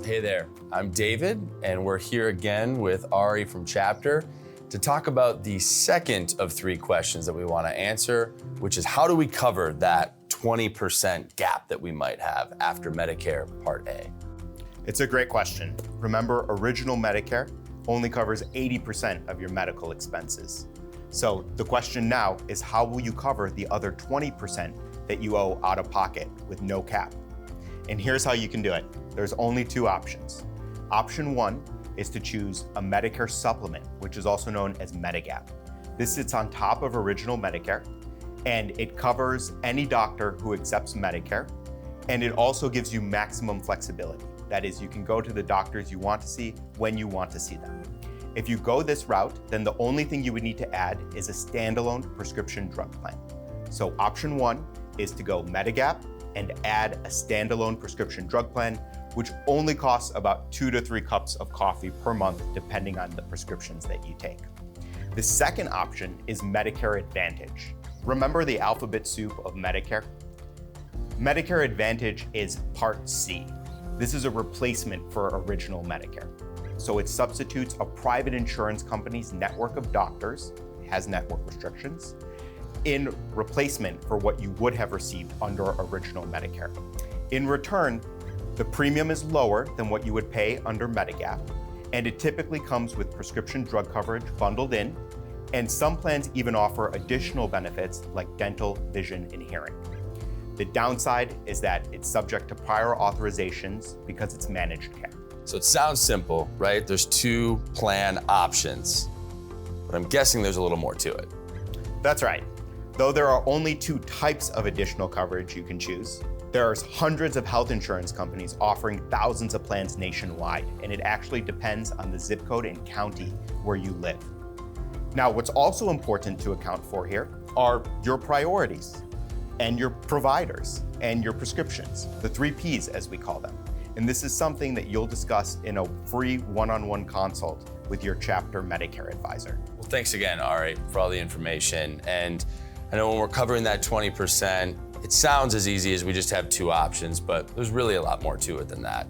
Hey there, I'm David, and we're here again with Ari from Chapter to talk about the second of three questions that we want to answer, which is how do we cover that 20% gap that we might have after Medicare Part A? It's a great question. Remember, original Medicare only covers 80% of your medical expenses. So the question now is, how will you cover the other 20% that you owe out of pocket with no cap? And here's how you can do it. There's only two options. Option one is to choose a Medicare supplement, which is also known as Medigap. This sits on top of original Medicare, and it covers any doctor who accepts Medicare, and it also gives you maximum flexibility. That is, you can go to the doctors you want to see when you want to see them. If you go this route, then the only thing you would need to add is a standalone prescription drug plan. So option one is to go Medigap and add a standalone prescription drug plan, which only costs about 2 to 3 cups of coffee per month, depending on the prescriptions that you take. The second option is Medicare Advantage. Remember the alphabet soup of Medicare? Medicare Advantage is Part C. This is a replacement for original Medicare. So it substitutes a private insurance company's network of doctors, it has network restrictions, in replacement for what you would have received under original Medicare. In return, the premium is lower than what you would pay under Medigap, and it typically comes with prescription drug coverage bundled in, and some plans even offer additional benefits like dental, vision, and hearing. The downside is that it's subject to prior authorizations because it's managed care. So it sounds simple, right? There's two plan options, but I'm guessing there's a little more to it. That's right. Though there are only two types of additional coverage you can choose, there are hundreds of health insurance companies offering thousands of plans nationwide, and it actually depends on the zip code and county where you live. Now, what's also important to account for here are your priorities and your providers and your prescriptions, the 3 Ps as we call them. And this is something that you'll discuss in a free one-on-one consult with your Chapter Medicare advisor. Well, thanks again, Ari, for all the information. And I know when we're covering that 20%, it sounds as easy as we just have two options, but there's really a lot more to it than that,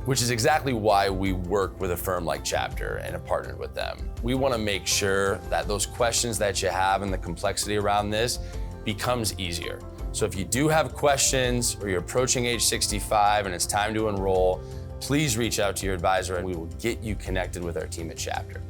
which is exactly why we work with a firm like Chapter and have partnered with them. We want to make sure that those questions that you have and the complexity around this becomes easier. So if you do have questions or you're approaching age 65 and it's time to enroll, please reach out to your advisor and we will get you connected with our team at Chapter.